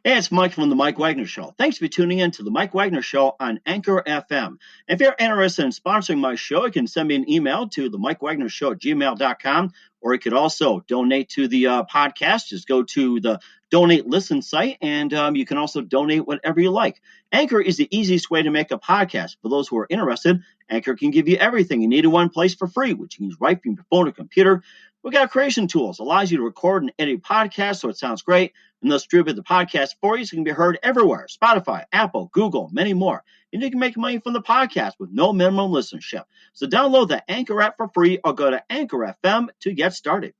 Hey, it's Mike from the Mike Wagner Show. Thanks for tuning in to the Mike Wagner Show on Anchor FM. If you're interested in sponsoring my show, you can send me an email to the MikeWagnerShow@gmail.com, or you could also donate to the podcast. Just go to the Donate Listen site, and you can also donate whatever you like. Anchor is the easiest way to make a podcast. For those who are interested, Anchor can give you everything you need in one place for free, which you can use right from your phone or computer. We got creation tools, allows you to record and edit podcasts so it sounds great, and they'll distribute the podcast for you so it can be heard everywhere. Spotify, Apple, Google, many more. And you can make money from the podcast with no minimum listenership. So download the Anchor app for free or go to Anchor FM to get started.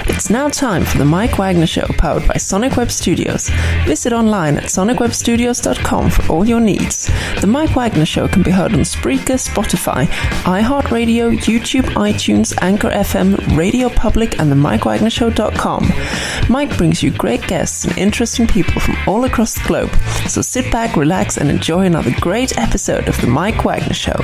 It's now time for the Mike Wagner Show, powered by Sonic Web Studios. Visit online at sonicwebstudios.com for all your needs. The Mike Wagner Show can be heard on Spreaker, Spotify, iHeartRadio, YouTube, iTunes, Anchor FM, Radio Public, and the MikeWagnerShow.com. Mike brings you great guests and interesting people from all across the globe. So sit back, relax, and enjoy another great episode of the Mike Wagner Show.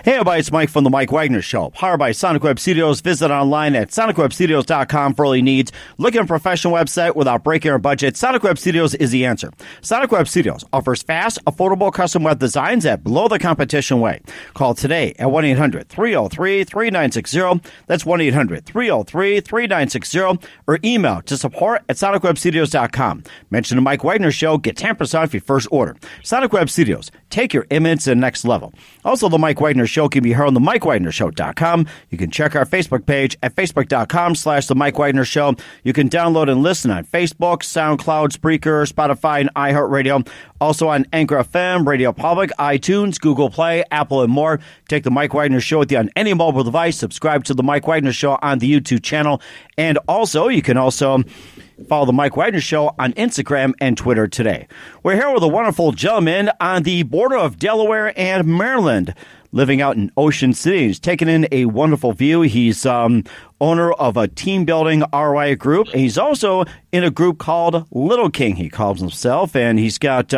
Hey everybody, it's Mike from the Mike Wagner Show, powered by Sonic Web Studios. Visit online at sonicwebstudios.com for all your needs. Looking for a professional website without breaking your budget? Sonic Web Studios is the answer. Sonic Web Studios offers fast, affordable custom web designs at below the competition way. Call today at 1-800-303-3960. That's 1-800-303-3960. Or email to support at sonicwebstudios.com. Mention the Mike Wagner Show. Get 10% off your first order. Sonic Web Studios. Take your image to the next level. Also, the Mike Wagner Show can be heard on the MikeWagnerShow.com. You can check our Facebook page at Facebook.com/The Mike Wagner Show. You can download and listen on Facebook, SoundCloud, Spreaker, Spotify, and iHeartRadio. Also on Anchor FM, Radio Public, iTunes, Google Play, Apple, and more. Take the Mike Wagner Show with you on any mobile device. Subscribe to the Mike Wagner Show on the YouTube channel. And also, you can also follow the Mike Wagner Show on Instagram and Twitter today. We're here with a wonderful gentleman on the border of Delaware and Maryland, living out in Ocean City. He's taking in a wonderful view. He's owner of a team building ROI group. And he's also in a group called Little King, he calls himself. And he's got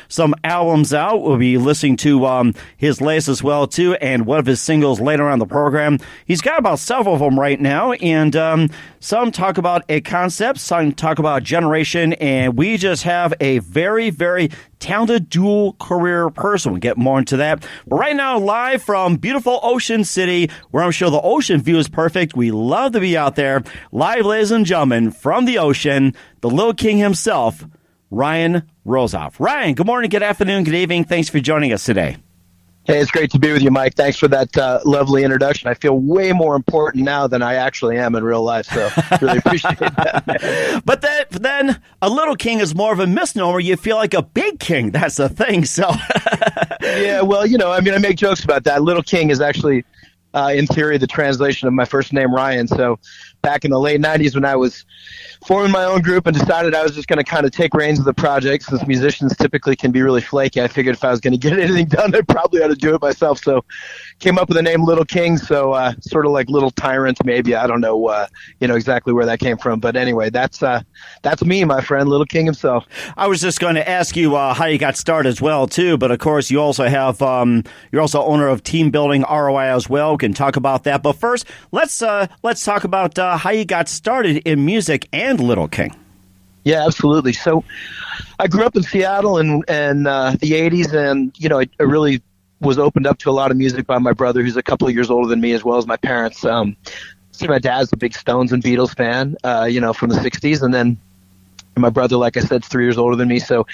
some albums out. We'll be listening to his latest as well, too, and one of his singles later on the program. He's got about several of them right now. And some talk about a concept, some talk about generation. And we just have a very, very talented dual career person. We'll get more into that. But right now, live from beautiful Ocean City, where I'm sure the ocean view is perfect. We love to be out there. Live, ladies and gentlemen, from the ocean, the Little King himself, Ryan Rosoff. Ryan, good morning, good afternoon, good evening. Thanks for joining us today. Hey, it's great to be with you, Mike. Thanks for that lovely introduction. I feel way more important now than I actually am in real life, so really appreciate that. But then a little king is more of a misnomer. You feel like a big king. That's the thing. So yeah, well, I make jokes about that. Little King is actually, in theory, the translation of my first name, Ryan. So back in the late 90s when I was forming my own group and decided I was just going to kind of take reins of the project, since musicians typically can be really flaky, I figured if I was going to get anything done, I probably ought to do it myself. So came up with the name Little King. So sort of like Little Tyrant, maybe. I don't know, exactly where that came from. But anyway, that's me, my friend, Little King himself. I was just going to ask you how you got started as well, too. But of course, you also have you're also owner of Team Building ROI as well. We can talk about that. But first, let's talk about how you got started in music and Little King. Yeah, absolutely. So I grew up in Seattle in the 80s, and, I really was opened up to a lot of music by my brother, who's a couple of years older than me, as well as my parents. See, my dad's a big Stones and Beatles fan, from the 60s, and then my brother, like I said, is 3 years older than me, so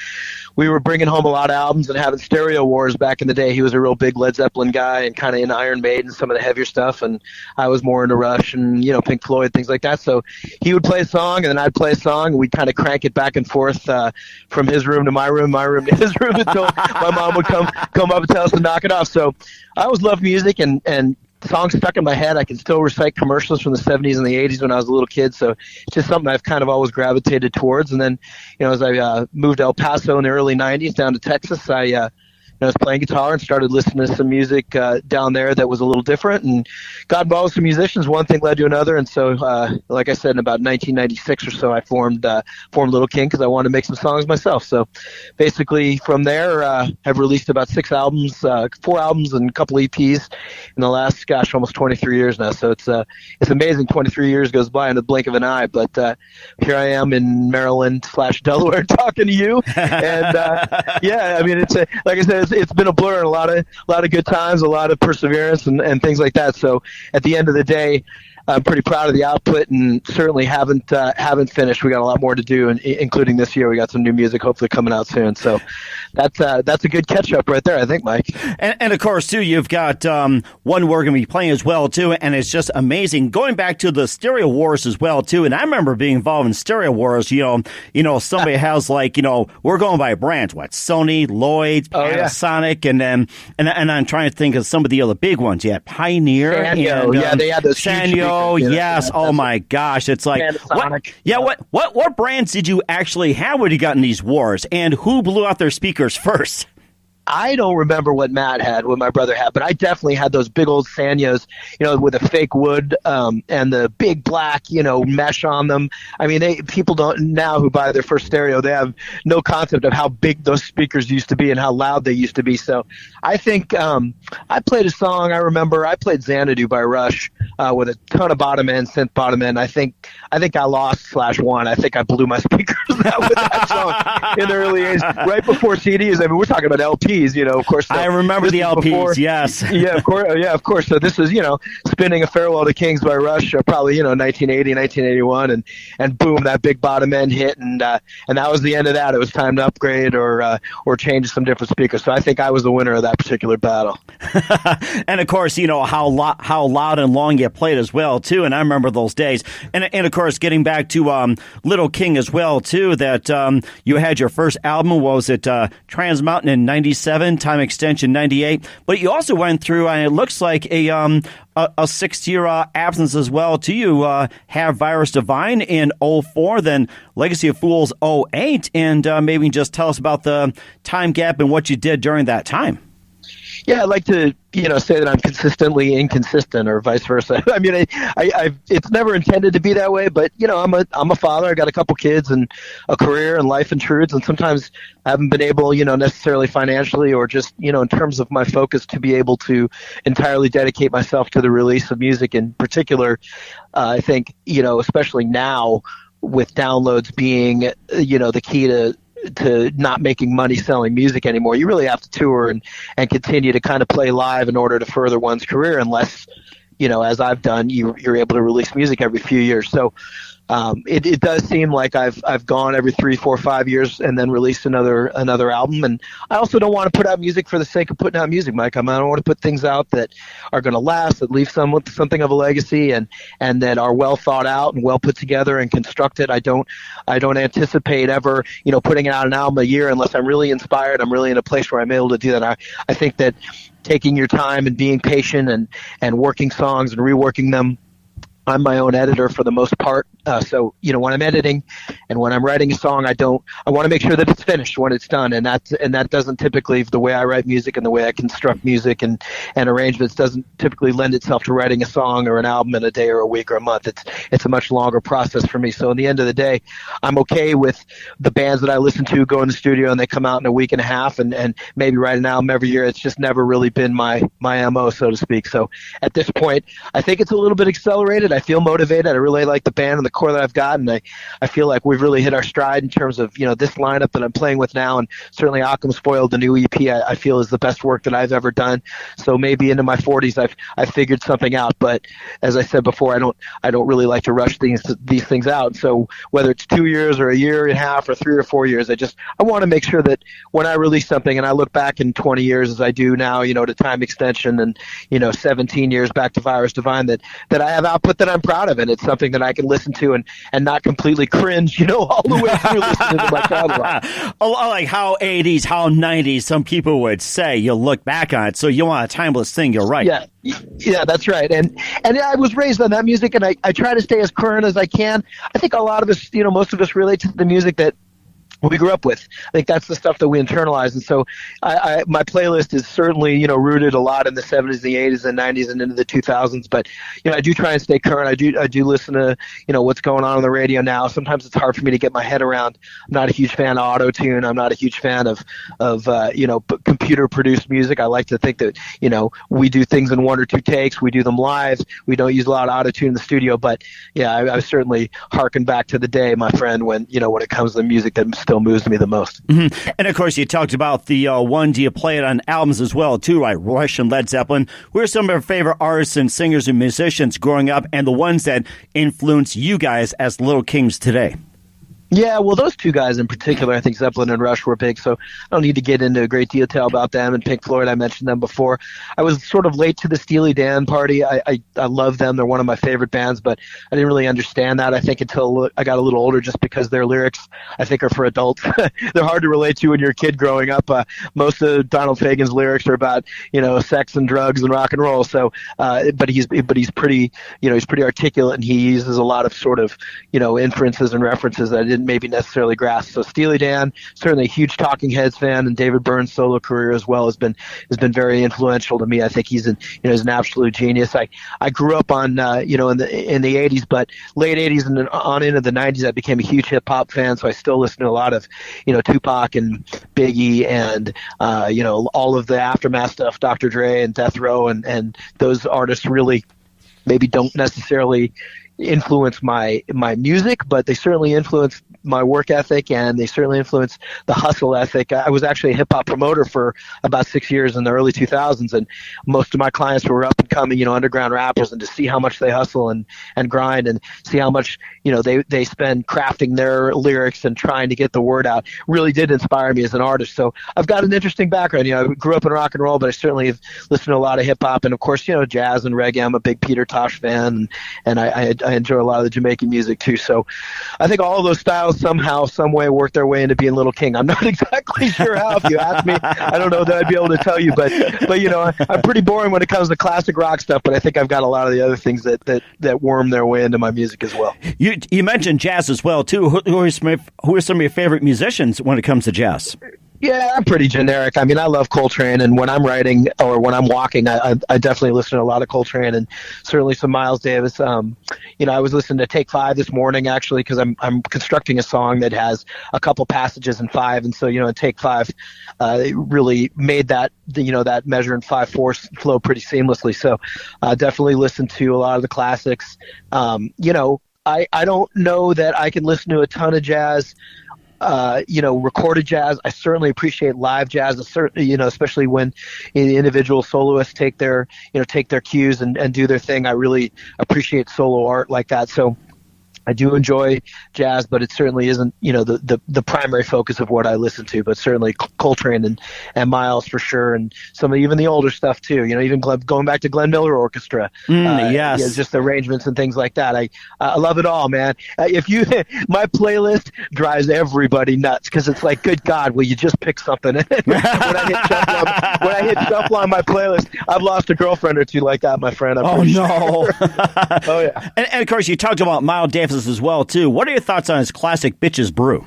we were bringing home a lot of albums and having stereo wars back in the day. He was a real big Led Zeppelin guy and kind of into Iron Maiden, some of the heavier stuff, and I was more into Rush and, Pink Floyd, things like that. So he would play a song, and then I'd play a song, and we'd kind of crank it back and forth from his room to my room to his room, until my mom would come up and tell us to knock it off. So I always loved music, and songs stuck in my head. I can still recite commercials from the 70s and the 80s when I was a little kid, so it's just something I've kind of always gravitated towards. And then, as I moved to El Paso in the early 90s down to Texas, I I was playing guitar and started listening to some music down there that was a little different, and got involved with some musicians. One thing led to another, and so like I said, in about 1996 or so, I formed Little King because I wanted to make some songs myself. So basically from there, I've released about 4 albums and a couple EPs in the last, almost 23 years now. So it's amazing. 23 years goes by in the blink of an eye, but here I am in Maryland / Delaware talking to you. And yeah, I mean, like I said, it's been a blur, and a lot of good times, a lot of perseverance and things like that. So at the end of the day, I'm pretty proud of the output, and certainly haven't finished. We got a lot more to do, including this year. We got some new music hopefully coming out soon. So that's a good catch up right there, I think, Mike. And of course, too, you've got one we're going to be playing as well, too, and it's just amazing. Going back to the Stereo Wars as well, too, and I remember being involved in Stereo Wars. Somebody has we're going by brands, Sony, Lloyd, Panasonic, and I'm trying to think of some of the other big ones. You had Pioneer, Sanyo, they had those Sanyo. Oh, yes. Oh, my gosh. It's like, what brands did you actually have when you got in these wars, and who blew out their speakers first? I don't remember what my brother had, but I definitely had those big old Sanyos, with a fake wood and the big black, mesh on them. I mean, people don't now who buy their first stereo, they have no concept of how big those speakers used to be and how loud they used to be. So I think I played a song. I remember I played Xanadu by Rush with a ton of bottom end, synth bottom end. I think I lost /won. I think I blew my speakers out with that song in the early 80s, right before CDs. I mean, we're talking about LPs. Of course. I remember the LPs. Before, yes. Yeah, of course. Yeah, of course. So this was, spinning a Farewell to Kings by Rush, probably 1980, 1981, and boom, that big bottom end hit, and that was the end of that. It was time to upgrade or change some different speakers. So I think I was the winner of that particular battle. And of course, how loud and long you played as well too. And I remember those days. And of course, getting back to Little King as well too. That you had your first album. What was it? Trans Mountain in '97. Time Extension 98, but you also went through, and it looks like a 6-year absence as well. To you have Virus Divine in 04, then Legacy of Fools 08, and maybe just tell us about the time gap and what you did during that time. Yeah, I'd like to, say that I'm consistently inconsistent, or vice versa. I mean, it's never intended to be that way, but I'm a father. I got a couple kids and a career, and life intrudes, and sometimes I haven't been able, necessarily financially or just, in terms of my focus, to be able to entirely dedicate myself to the release of music. In particular, I think, especially now with downloads being, the key to not making money selling music anymore. You really have to tour and continue to kind of play live in order to further one's career, unless, as I've done, you're able to release music every few years. So it does seem like I've gone every 3, 4, 5 years and then released another album. And I also don't want to put out music for the sake of putting out music, Mike. I don't want to put things out that are going to last, that leave something of a legacy, and that are well thought out and well put together and constructed. I don't anticipate ever, putting out an album a year unless I'm really inspired. I'm really in a place where I'm able to do that. I think that taking your time and being patient and working songs and reworking them. I'm my own editor for the most part. So, when I'm editing and when I'm writing a song, I want to make sure that it's finished when it's done. And that doesn't typically, the way I write music and the way I construct music and arrangements doesn't typically lend itself to writing a song or an album in a day or a week or a month. It's a much longer process for me. So in the end of the day, I'm okay with the bands that I listen to go in the studio and they come out in a week and a half and maybe write an album every year. It's just never really been my MO, so to speak. So at this point, I think it's a little bit accelerated. I feel motivated. I really like the band and the core that I've got, and I feel like we've really hit our stride in terms of this lineup that I'm playing with now, and certainly Occam Spoiled, the new EP, I feel is the best work that I've ever done. So maybe into my 40s I've figured something out, but as I said before, I don't really like to rush these things out. So whether it's 2 years or a year and a half or 3 or 4 years, I want to make sure that when I release something and I look back in 20 years as I do now, to Time Extension and 17 years back to Virus Divine, that I have output that I'm proud of, and it's something that I can listen to and not completely cringe, all the way through listening to my catalog. Like how 80s, how 90s, some people would say, you'll look back on it, so you want a timeless thing, you're right. Yeah, that's right. And I was raised on that music, and I try to stay as current as I can. I think a lot of us, most of us relate to the music that we grew up with. I think that's the stuff that we internalize. And so my playlist is certainly, rooted a lot in the 70s, the 80s, and 90s, and into the 2000s. But, I do try and stay current. I do listen to, what's going on the radio now. Sometimes it's hard for me to get my head around. I'm not a huge fan of auto-tune. I'm not a huge fan of computer-produced music. I like to think that, we do things in one or two takes. We do them live. We don't use a lot of auto-tune in the studio. But, yeah, I certainly harken back to the day, my friend, when it comes to music that still moves me the most. Mm-hmm. And of course, you talked about the one. Do you play it on albums as well, too, right? Rush and Led Zeppelin. Who are some of your favorite artists and singers and musicians growing up, and the ones that influence you guys as Little Kings today? Yeah, well, those two guys in particular, I think Zeppelin and Rush were big, so I don't need to get into a great detail about them. And Pink Floyd, I mentioned them before. I was sort of late to the Steely Dan party. I love them. They're one of my favorite bands, but I didn't really understand that, I think, until I got a little older, just because their lyrics, I think, are for adults. They're hard to relate to when you're a kid growing up. Most of Donald Fagen's lyrics are about, sex and drugs and rock and roll. So, but he's pretty, he's pretty articulate, and he uses a lot of sort of, inferences and references that I didn't maybe necessarily grasp. So Steely Dan, certainly a huge Talking Heads fan, and David Byrne's solo career as well has been very influential to me. I think he's an absolute genius. I grew up on in the 80s, but late 80s and on into the 90s, I became a huge hip hop fan. So I still listen to a lot of Tupac and Biggie and all of the Aftermath stuff, Dr. Dre and Death Row, and those artists really maybe don't necessarily influence my music, but they certainly influence my work ethic, and they certainly influence the hustle ethic. I was actually a hip hop promoter for about 6 years in the early 2000s, and most of my clients were up and coming, underground rappers, and to see how much they hustle and grind, and see how much, they spend crafting their lyrics and trying to get the word out, really did inspire me as an artist. So I've got an interesting background. I grew up in rock and roll, but I certainly have listened to a lot of hip hop, and of course, jazz and reggae. I'm a big Peter Tosh fan, and I enjoy a lot of the Jamaican music too. So I think all of those styles somehow, some way work their way into being Little King. I'm not exactly sure how. If you ask me, I don't know that I'd be able to tell you, but I'm pretty boring when it comes to classic rock stuff, but I think I've got a lot of the other things that worm their way into my music as well. You mentioned jazz as well too. Who are some of your favorite musicians when it comes to jazz? Yeah, I'm pretty generic. I mean, I love Coltrane, and when I'm writing or when I'm walking, I definitely listen to a lot of Coltrane, and certainly some Miles Davis. I was listening to Take 5 this morning, actually, because I'm constructing a song that has a couple passages in 5, and so in Take 5, it really made that that measure in 5/4 flow pretty seamlessly. So definitely listen to a lot of the classics. I don't know that I can listen to a ton of jazz. Recorded jazz. I certainly appreciate live jazz, especially when individual soloists take their cues and do their thing. I really appreciate solo art like that. So I do enjoy jazz, but it certainly isn't, the primary focus of what I listen to, but certainly Coltrane and Miles for sure. And even the older stuff too, even going back to Glenn Miller Orchestra. Yes. Just arrangements and things like that. I love it all, man. My playlist drives everybody nuts, because it's like, good God, will you just pick something? when I hit shuffle on my playlist, I've lost a girlfriend or two like that, my friend. Oh, no. Oh, yeah. And of course, you talked about Miles Davis as well too. What are your thoughts on his classic Bitches Brew?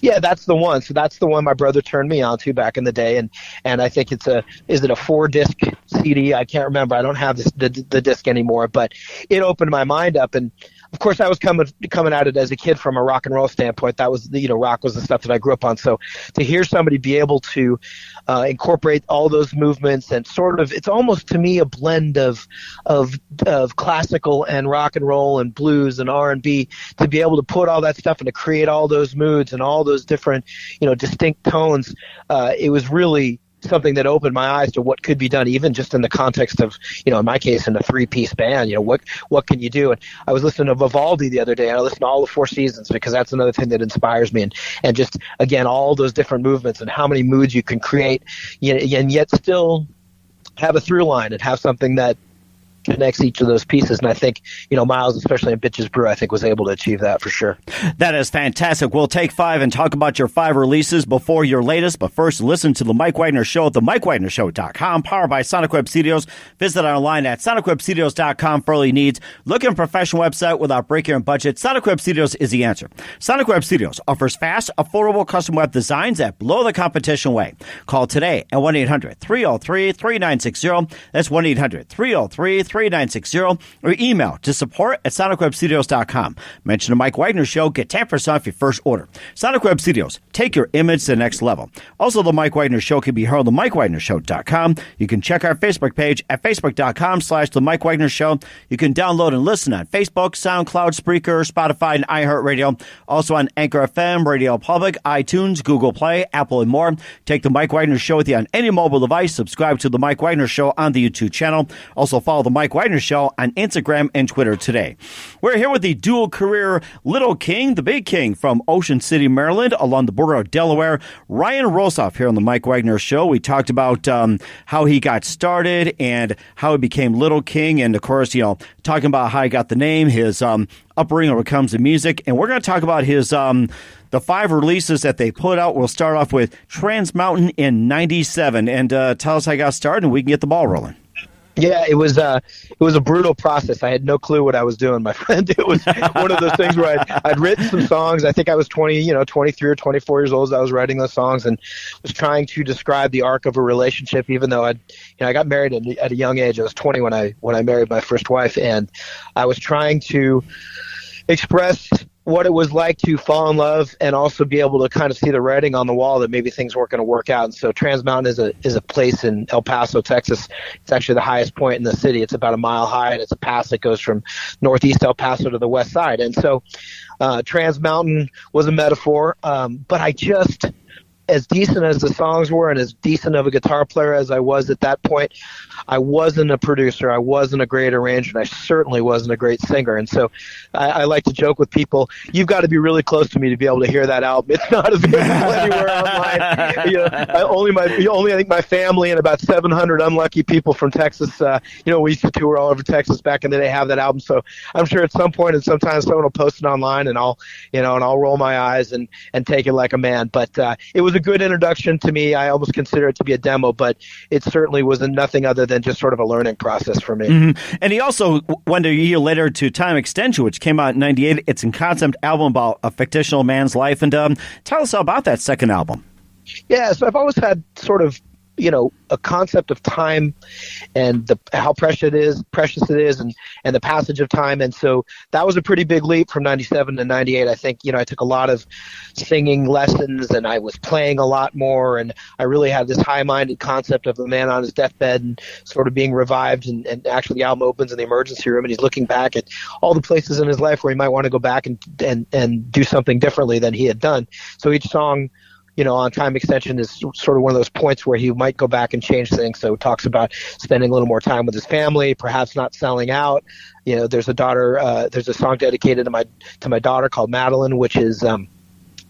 Yeah, that's the one. So that's the one my brother turned me on to back in the day, and I think is it a 4-disc CD? I can't remember. I don't have the disc anymore, but it opened my mind up. And of course, I was coming at it as a kid from a rock and roll standpoint. That was rock was the stuff that I grew up on. So to hear somebody be able to incorporate all those movements, and sort of, it's almost to me a blend of classical and rock and roll and blues and R&B, to be able to put all that stuff and to create all those moods and all those different distinct tones. It was really something that opened my eyes to what could be done, even just in the context of, in my case, in a 3-piece band. What can you do? And I was listening to Vivaldi the other day, and I listened to all the 4 Seasons, because that's another thing that inspires me. And just, again, all those different movements and how many moods you can create, and yet still have a through line and have something that connects each of those pieces. And I think, Miles, especially in Bitches Brew, I think was able to achieve that for sure. That is fantastic. We'll take 5 and talk about your 5 releases before your latest. But first, listen to The Mike Wagner Show at themikewagnershow.com, powered by Sonic Web Studios. Visit online at sonicwebstudios.com for all your needs. Look at a professional website without breaking your budget. Sonic Web Studios is the answer. Sonic Web Studios offers fast, affordable custom web designs that blow the competition away. Call today at 1-800-303-3960. That's 1-800-303-3960. Or email to support@sonicwebstudios.com. Mention the Mike Wagner Show. Get 10% off your first order. Sonic Web Studios. Take your image to the next level. Also, the Mike Wagner Show can be heard on the MikeWagnerShow.com. You can check our Facebook page at Facebook.com/The Mike Wagner Show. You can download and listen on Facebook, SoundCloud, Spreaker, Spotify, and iHeartRadio. Also on Anchor FM, Radio Public, iTunes, Google Play, Apple, and more. Take the Mike Wagner Show with you on any mobile device. Subscribe to the Mike Wagner Show on the YouTube channel. Also follow the Mike Wagner Show on Instagram and Twitter today. We're here with the dual career Little King, the Big King from Ocean City, Maryland, along the border of Delaware. Ryan Rosoff here on the Mike Wagner Show. We talked about how he got started and how he became Little King, and of course, talking about how he got the name, his upbringing when it comes to music, and we're going to talk about his the 5 releases that they put out. We'll start off with Trans Mountain in '97, and tell us how he got started, and we can get the ball rolling. Yeah, it was a brutal process. I had no clue what I was doing, my friend. It was one of those things where I'd written some songs. I think I was 23 or 24 years old as I was writing those songs, and was trying to describe the arc of a relationship. Even though I got married at a young age. I was 20 when I married my first wife, and I was trying to express what it was like to fall in love and also be able to kind of see the writing on the wall that maybe things weren't going to work out. And so Trans Mountain is a place in El Paso, Texas. It's actually the highest point in the city. It's about a mile high, and it's a pass that goes from northeast El Paso to the west side. And so Trans Mountain was a metaphor, but I just, as decent as the songs were and as decent of a guitar player as I was at that point, I wasn't a producer. I wasn't a great arranger, and I certainly wasn't a great singer. And so I like to joke with people, you've got to be really close to me to be able to hear that album. It's not available anywhere online. I think my family and about 700 unlucky people from Texas, we used to tour all over Texas back in the day, have that album. So I'm sure at some point and sometimes someone will post it online, and I'll roll my eyes and take it like a man. But it was a good introduction to me. I almost consider it to be a demo, but it certainly was nothing other than just sort of a learning process for me. Mm-hmm. And he also went a year later to Time Extension, which came out in '98. It's a concept album about a fictional man's life. And tell us about that second album. Yeah, so I've always had sort of a concept of time and how precious it is and the passage of time. And so that was a pretty big leap from 97 to 98. I think, I took a lot of singing lessons, and I was playing a lot more, and I really had this high-minded concept of a man on his deathbed and sort of being revived. And actually the album opens in the emergency room, and he's looking back at all the places in his life where he might want to go back and do something differently than he had done. So each song, on Time Extension is sort of one of those points where he might go back and change things. So it talks about spending a little more time with his family, perhaps not selling out. There's a daughter, there's a song dedicated to my daughter called Madeline, which is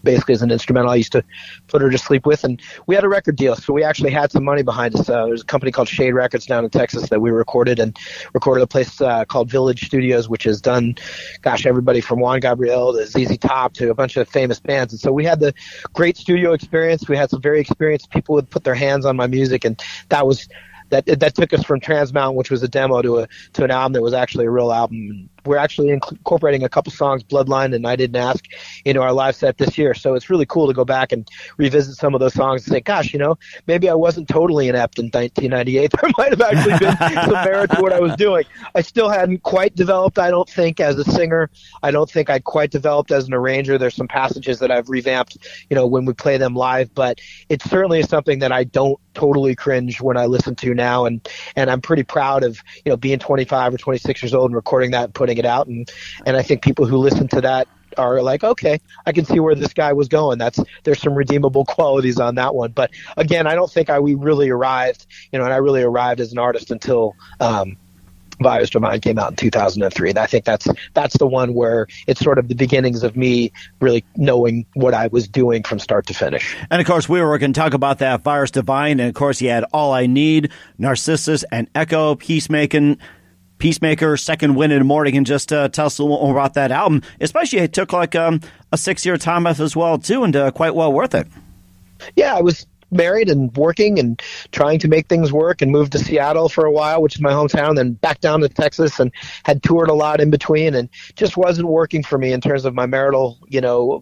basically is an instrumental I used to put her to sleep with. And we had a record deal, so we actually had some money behind us. There's a company called Shade Records down in Texas that we recorded a place called Village Studios, which has done, everybody from Juan Gabriel to ZZ Top to a bunch of famous bands. And so we had the great studio experience. We had some very experienced people who would put their hands on my music, and that took us from Trans Mountain, which was a demo, to an album that was actually a real album. We're actually incorporating a couple songs, Bloodline and I Didn't Ask, into our live set this year. So it's really cool to go back and revisit some of those songs and say, gosh, maybe I wasn't totally inept in 1998. There might have actually been some merit to what I was doing. I still hadn't quite developed, I don't think, as a singer. I don't think I'd quite developed as an arranger. There's some passages that I've revamped, when we play them live, but it certainly is something that I don't totally cringe when I listen to now. And I'm pretty proud of, being 25 or 26 years old and recording that and putting it out. And I think people who listen to that are like, okay, I can see where this guy was going. There's some redeemable qualities on that one. But again, I don't think we really arrived, and I really arrived as an artist until, Virus Divine came out in 2003. And I think that's the one where it's sort of the beginnings of me really knowing what I was doing from start to finish. And of course, we were going to talk about that Virus Divine. And of course, you had All I Need, Narcissus, and Echo, Peacemaking, Peacemaker, Second Wind in the Morning, and just tell us a little more about that album. Especially, it took like a 6-year time off as well, too, and quite well worth it. Yeah, I was married and working and trying to make things work, and moved to Seattle for a while, which is my hometown, then back down to Texas, and had toured a lot in between, and just wasn't working for me in terms of my marital,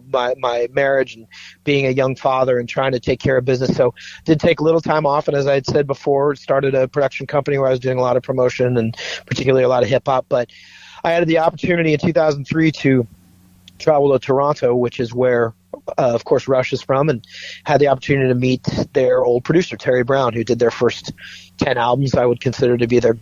my marriage and being a young father and trying to take care of business. So did take a little time off, and as I had said before, started a production company where I was doing a lot of promotion and particularly a lot of hip hop. But I had the opportunity in 2003 to travel to Toronto, which is where of course Rush is from, and had the opportunity to meet their old producer Terry Brown, who did their first 10 albums I would consider to be their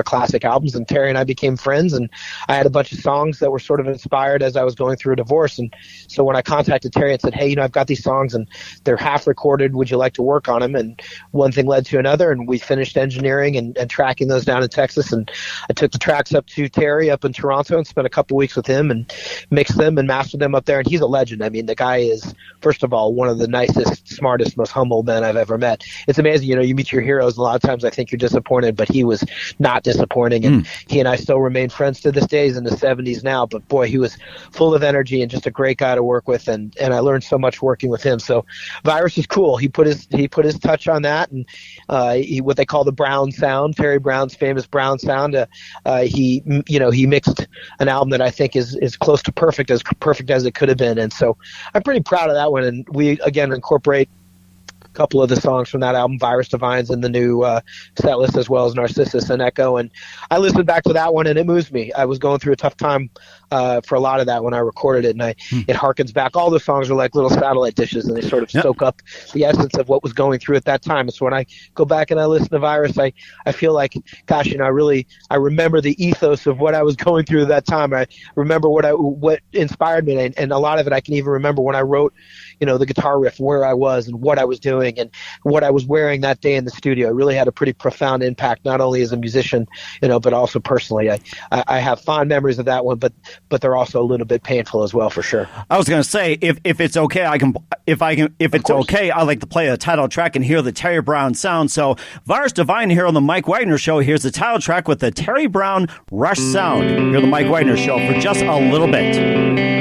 classic albums. And Terry and I became friends, and I had a bunch of songs that were sort of inspired as I was going through a divorce. And so when I contacted Terry and said, hey, I've got these songs and they're half recorded, would you like to work on them? And one thing led to another, and we finished engineering and tracking those down in Texas. And I took the tracks up to Terry up in Toronto and spent a couple weeks with him and mixed them and mastered them up there. And he's a legend. I mean, the guy is, first of all, one of the nicest, smartest, most humble men I've ever met. It's amazing, you meet your heroes, and a lot of times I think you're disappointed, but he was not disappointing, and he and I still remain friends to this day. He's in the 70s now, but boy, he was full of energy and just a great guy to work with, and I learned so much working with him. So Virus is cool. He put his touch on that, and what they call the Brown sound, Terry Brown's famous Brown sound. He mixed an album that I think is close to perfect as it could have been, and so I'm pretty proud of that one. And we again incorporate couple of the songs from that album, Virus Divines, in the new set list, as well as Narcissus and Echo. And I listened back to that one, and it moves me. I was going through a tough time for a lot of that when I recorded it, and it harkens back. All the songs are like little satellite dishes, and they sort of soak up the essence of what was going through at that time. So when I go back and I listen to Virus, I feel like, gosh, I remember the ethos of what I was going through at that time. I remember what inspired me, and a lot of it I can even remember when I wrote the guitar riff, where I was and what I was doing and what I was wearing that day in the studio. It really had a pretty profound impact, not only as a musician, but also personally. I have fond memories of that one, but they're also a little bit painful as well, for sure. I was going to say, if it's okay, if it's okay, I like to play a title track and hear the Terry Brown sound. So Virus Divine here on the Mike Wagner Show. Here's the title track with the Terry Brown Rush sound here on the Mike Wagner Show for just a little bit.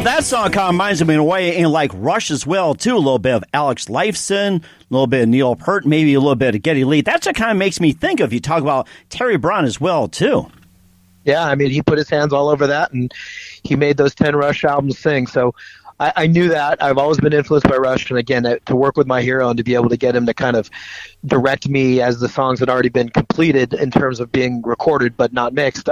That song kind of reminds me in a way in like Rush as well, too. A little bit of Alex Lifeson, a little bit of Neil Peart, maybe a little bit of Geddy Lee. That's what kind of makes me think of. You talk about Terry Brown as well, too. Yeah, I mean, he put his hands all over that, and he made those 10 Rush albums sing. So I knew that. I've always been influenced by Rush, and again, to work with my hero and to be able to get him to kind of direct me as the songs had already been completed in terms of being recorded but not mixed,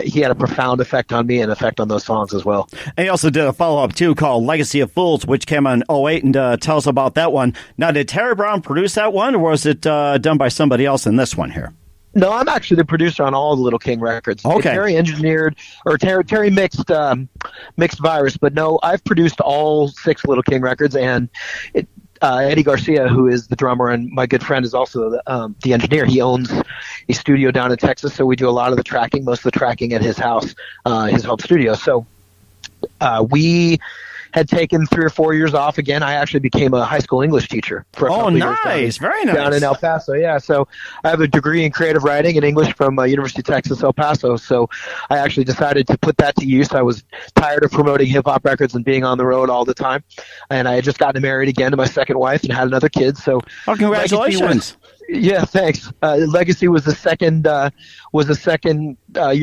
he had a profound effect on me and effect on those songs as well. And he also did a follow-up, too, called Legacy of Fools, which came on 2008, and tell us about that one. Now, did Terry Brown produce that one, or was it done by somebody else in this one here? No, I'm actually the producer on all the Little King records. Okay. Terry engineered, or Terry mixed Virus, but no, I've produced all 6 Little King records, and Eddie Garcia, who is the drummer and my good friend, is also the engineer. He owns a studio down in Texas, so we do a lot of the tracking, most of the tracking at his house, his home studio. So we had taken 3 or 4 years off. Again, I actually became a high school English teacher for a couple of years very nice. Down in El Paso, yeah. So I have a degree in creative writing and English from University of Texas, El Paso. So I actually decided to put that to use. I was tired of promoting hip-hop records and being on the road all the time. And I had just gotten married again to my second wife and had another kid. So congratulations. Yeah, thanks. Legacy was the second year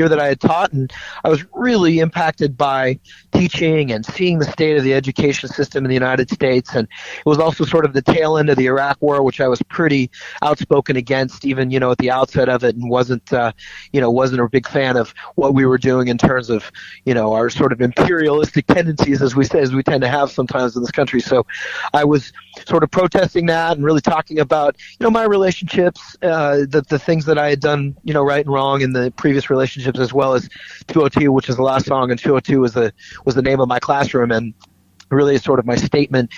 that I had taught, and I was really impacted by teaching and seeing the state of the education system in the United States. And it was also sort of the tail end of the Iraq War, which I was pretty outspoken against, even at the outset of it, and wasn't a big fan of what we were doing in terms of our sort of imperialistic tendencies, as we tend to have sometimes in this country. So I was sort of protesting that and really talking about my relationships, the things that I had done right and wrong in the previous relationships, as well as 202, which is the last song, and 202 was the name of my classroom, and really is sort of my statement,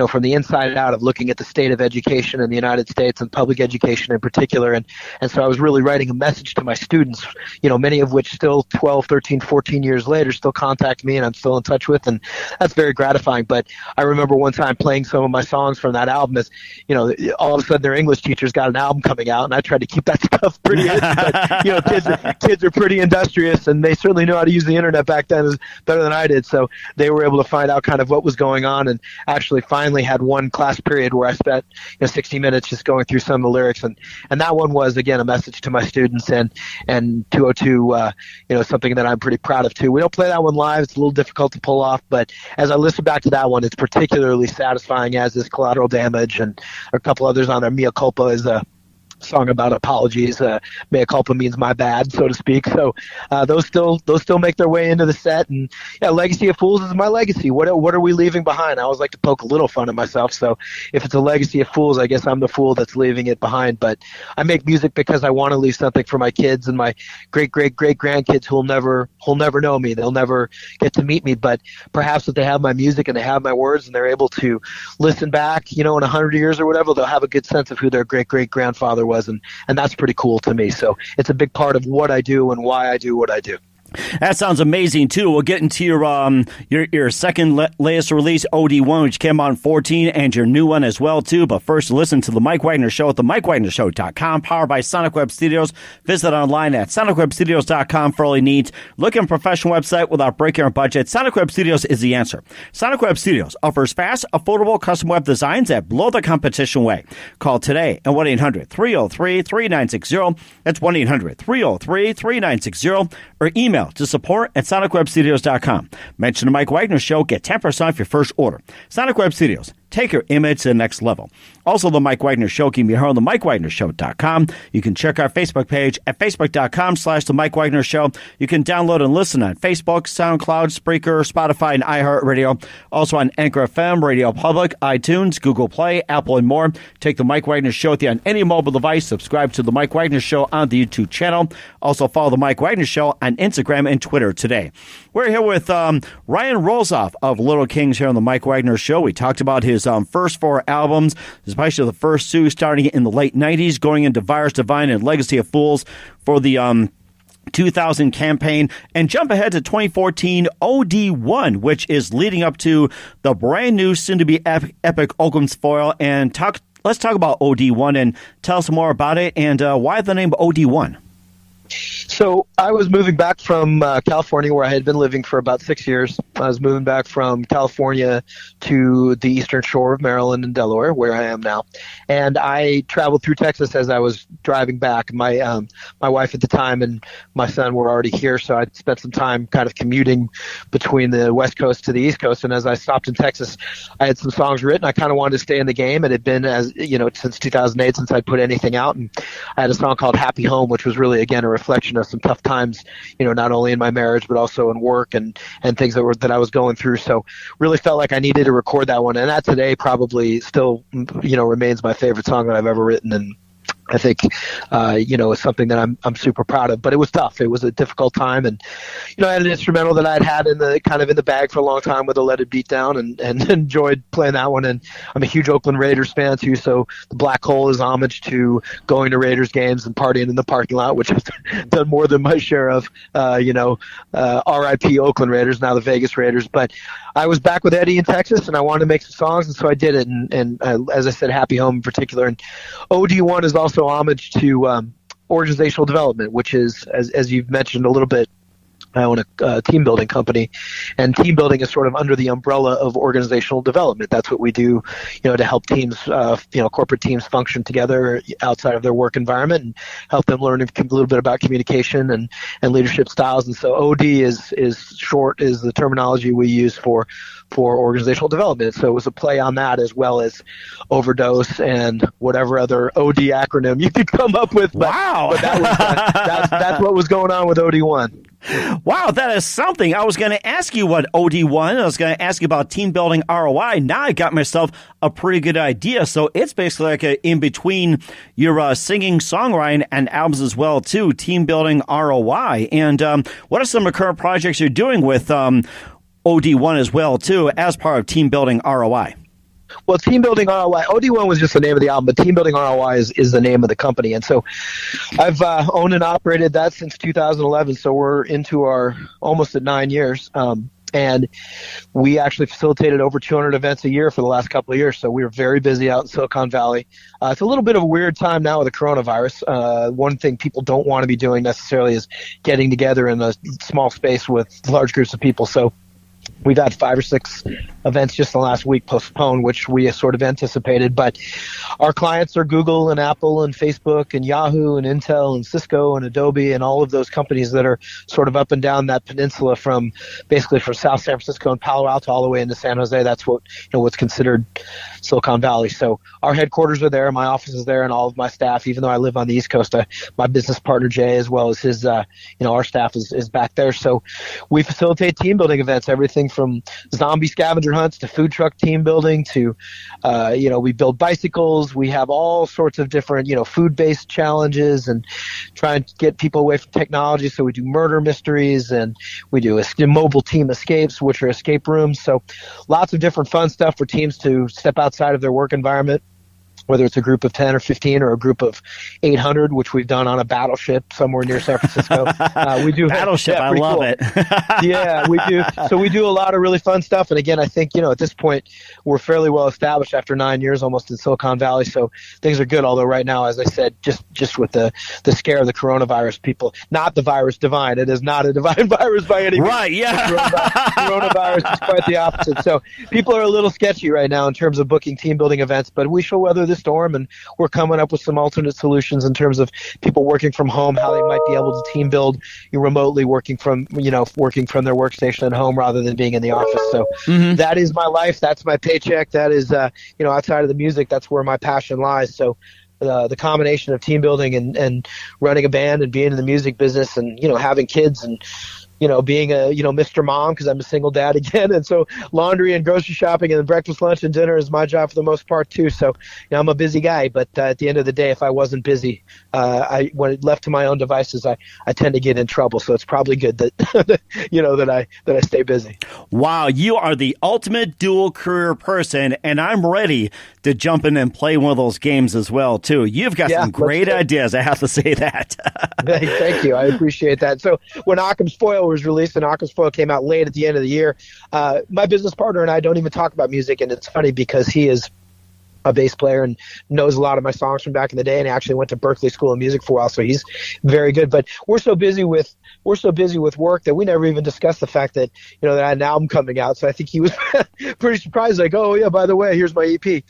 from the inside out, of looking at the state of education in the United States and public education in particular. And so I was really writing a message to my students, many of which still 12, 13, 14 years later still contact me and I'm still in touch with. And that's very gratifying. But I remember one time playing some of my songs from that album as, all of a sudden their English teachers got an album coming out, and I tried to keep that stuff pretty hidden. But, kids are pretty industrious, and they certainly know how to use the internet back then better than I did. So they were able to find out kind of what was going on, and actually finally had one class period where I spent 60 minutes just going through some of the lyrics, and that one was again a message to my students, and 202 something that I'm pretty proud of too. We don't play that one live, it's a little difficult to pull off, but as I listen back to that one, it's particularly satisfying, as is Collateral Damage, and a couple others on there. Mea Culpa is a song about apologies. Mea culpa means my bad, so to speak. So those still make their way into the set. And yeah, Legacy of Fools is my legacy. What are we leaving behind? I always like to poke a little fun at myself. So if it's a legacy of fools, I guess I'm the fool that's leaving it behind. But I make music because I want to leave something for my kids and my great grandkids who'll never know me. They'll never get to meet me. But perhaps if they have my music and they have my words and they're able to listen back, in 100 years or whatever, they'll have a good sense of who their great grandfather was, and that's pretty cool to me. So it's a big part of what I do and why I do what I do. That sounds amazing too. We'll get into your second latest release, OD1, which came out in 2014, and your new one as well too. But first, listen to the Mike Wagner Show at themikewagnershow.com, powered by Sonic Web Studios. Visit online at sonicwebstudios.com for all you need. Look at a professional website without breaking our budget. Sonic Web Studios is the answer. Sonic Web Studios offers fast, affordable custom web designs that blow the competition away. Call today at 1-800-303-3960. That's 1-800-303-3960, or email to support@sonicwebstudios.com. Mention the Mike Wagner Show. Get 10% off your first order. Sonic Web Studios. Take your image to the next level. Also, the Mike Wagner Show can be heard on the MikeWagnerShow.com. You can check our Facebook page at Facebook.com/The Mike Wagner Show. You can download and listen on Facebook, SoundCloud, Spreaker, Spotify, and iHeartRadio. Also on Anchor FM, Radio Public, iTunes, Google Play, Apple, and more. Take the Mike Wagner Show with you on any mobile device. Subscribe to the Mike Wagner Show on the YouTube channel. Also follow the Mike Wagner Show on Instagram and Twitter today. We're here with Ryan Rosoff of Little Kings here on the Mike Wagner Show. We talked about his first 4 albums, especially the first 2 starting in the late 90s, going into Virus Divine and Legacy of Fools for the 2000 campaign, and jump ahead to 2014 OD1, which is leading up to the brand new, soon-to-be epic Oakland's Foil. And let's talk about OD1 and tell us more about it and why the name OD1. So I was moving back from California, where I had been living for about 6 years. I was moving back from California to the eastern shore of Maryland and Delaware, where I am now. And I traveled through Texas as I was driving back. My wife at the time and my son were already here, so I spent some time kind of commuting between the West Coast to the East Coast. And as I stopped in Texas, I had some songs written. I kind of wanted to stay in the game. It had been, as since 2008 since I'd put anything out. And I had a song called Happy Home, which was really, again, a reflection of some tough times, not only in my marriage, but also in work and things that I was going through. So really felt like I needed to record that one. And that today probably still, remains my favorite song that I've ever written. And I think, it's something that I'm super proud of, but it was tough. It was a difficult time. And, I had an instrumental that I'd had in the bag for a long time with a Let It Beat Down, and enjoyed playing that one. And I'm a huge Oakland Raiders fan too. So the Black Hole is homage to going to Raiders games and partying in the parking lot, which I've done more than my share of, RIP Oakland Raiders, now the Vegas Raiders. But I was back with Eddie in Texas, and I wanted to make some songs. And so I did it. And as I said, Happy Home in particular. And OD1 is also homage to organizational development, which is, as you've mentioned a little bit, I own a team building company, and team building is sort of under the umbrella of organizational development. That's what we do, to help teams, corporate teams function together outside of their work environment and help them learn a little bit about communication and leadership styles. And so OD is the terminology we use for organizational development. So it was a play on that, as well as overdose and whatever other OD acronym you could come up with. Wow. But that's what was going on with OD1. Wow, that is something. I was going to ask you what OD1, I was going to ask you about team building ROI. Now I got myself a pretty good idea. So it's basically like in between your singing, songwriting, and albums as well, too, team building ROI. And what are some of the current projects you're doing with OD1 as well, too, as part of team building ROI? Well, Team Building ROI, OD1 was just the name of the album, but Team Building ROI is the name of the company. And so I've owned and operated that since 2011, so we're into our almost at 9 years. And we actually facilitated over 200 events a year for the last couple of years, so we were very busy out in Silicon Valley. It's a little bit of a weird time now with the coronavirus. One thing people don't want to be doing necessarily is getting together in a small space with large groups of people. So we've had 5 or 6 events just in the last week postponed, which we sort of anticipated. But our clients are Google and Apple and Facebook and Yahoo and Intel and Cisco and Adobe and all of those companies that are sort of up and down that peninsula from South San Francisco and Palo Alto all the way into San Jose. That's what's considered Silicon Valley. So our headquarters are there, my office is there, and all of my staff. Even though I live on the East Coast, my business partner Jay, as well as his, our staff is back there. So we facilitate team building events, everything from zombie scavenger hunts to food truck team building to, we build bicycles. We have all sorts of different, food-based challenges and trying to get people away from technology. So we do murder mysteries and we do mobile team escapes, which are escape rooms. So lots of different fun stuff for teams to step outside of their work environment, whether it's a group of 10 or 15 or a group of 800, which we've done on a battleship somewhere near San Francisco. We do battleship. I love it. Yeah, we do. So we do a lot of really fun stuff. And again, I think, at this point, we're fairly well established after 9 years almost in Silicon Valley. So things are good. Although right now, as I said, just with the scare of the coronavirus, people, not the virus divine. It is not a divine virus by any means. Right, yeah. Coronavirus is quite the opposite. So people are a little sketchy right now in terms of booking team building events, but we shall weather this storm, and we're coming up with some alternate solutions in terms of people working from home, how they might be able to team build remotely, working from their workstation at home rather than being in the office. So that is my life. That's my paycheck. That is, outside of the music, that's where my passion lies. So the combination of team building and running a band and being in the music business and, having kids and, being a, Mr. Mom, because I'm a single dad again. And so laundry and grocery shopping and breakfast, lunch, and dinner is my job for the most part too. So, I'm a busy guy, but at the end of the day, if I wasn't busy, when left to my own devices, I tend to get in trouble. So it's probably good that, that I stay busy. Wow. You are the ultimate dual career person, and I'm ready to jump in and play one of those games as well too. You've got some great ideas. I have to say that. Thank you. I appreciate that. So when Occam's Foil was released, and Occam's Foil came out late at the end of the year, my business partner and I don't even talk about music, and it's funny because he is a bass player and knows a lot of my songs from back in the day, and he actually went to Berklee School of Music for a while, so he's very good. But we're so busy with work that we never even discussed the fact that that I had an album coming out. So I think he was pretty surprised, like, oh yeah, by the way, here's my EP.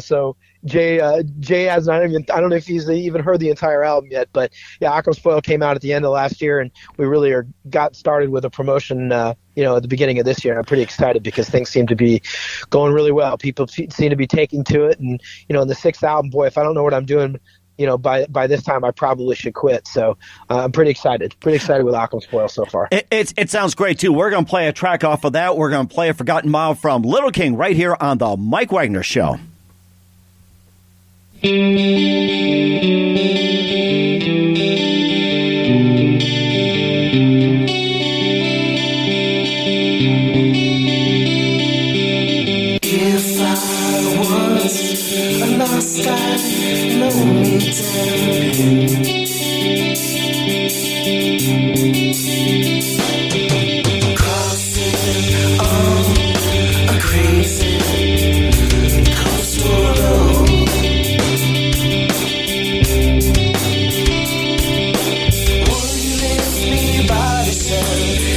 So Jay has not even, I don't know if he's even heard the entire album yet, but yeah, Occam's Foil came out at the end of last year, and we really got started with a promotion at the beginning of this year. And I'm pretty excited because things seem to be going really well. People seem to be taking to it, and in the 6th album, boy, if I don't know what I'm doing, by this time I probably should quit. So I'm pretty excited with Occam's Foil so far. It sounds great too. We're going to play a track off of that. We're going to play a Forgotten Mile from Little King right here on the Mike Wagner Show. If I was a lost guy, lonely crossing on a crazy coastal road. Will you lift me by the sun?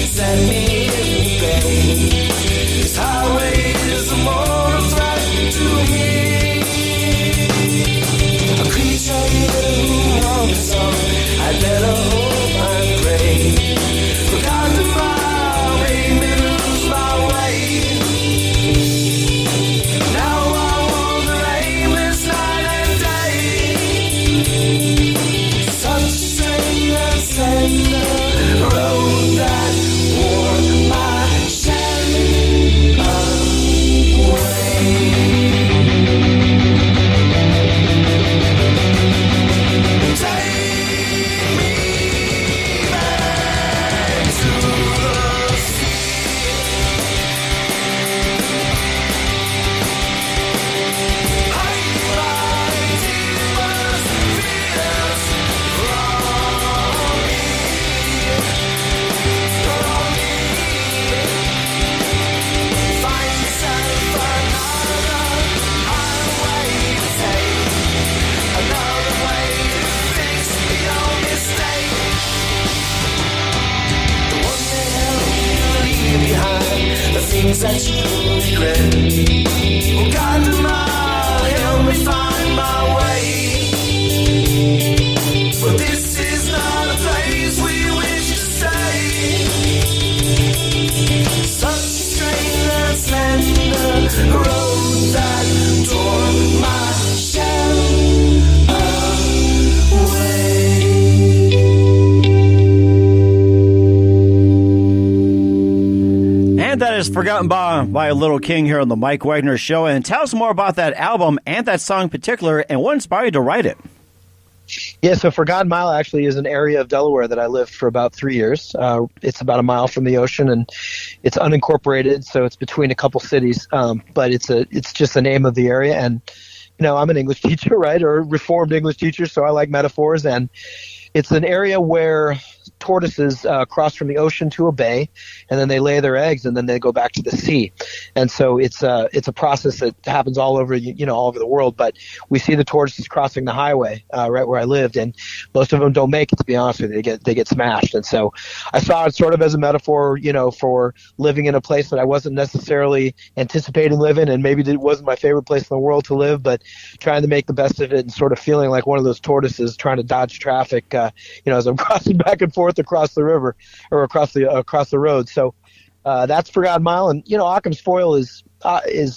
is Forgotten by Little King here on the Mike Wagner Show. And tell us more about that album and that song in particular, and what inspired you to write it. Yeah, so Forgotten Mile actually is an area of Delaware that I lived for about 3 years. It's about a mile from the ocean, and it's unincorporated, so it's between a couple cities. But it's just the name of the area. And I'm an English teacher, right, or reformed English teacher, so I like metaphors. And it's an area where tortoises cross from the ocean to a bay, and then they lay their eggs, and then they go back to the sea. And so it's a process that happens all over all over the world. But we see the tortoises crossing the highway right where I lived, and most of them don't make it. To be honest with you, they get smashed. And so I saw it sort of as a metaphor, for living in a place that I wasn't necessarily anticipating living, and maybe it wasn't my favorite place in the world to live, but trying to make the best of it and sort of feeling like one of those tortoises trying to dodge traffic, as I'm crossing back and forth across the river or across the road. So that's Forgotten Mile. And Occam's foil is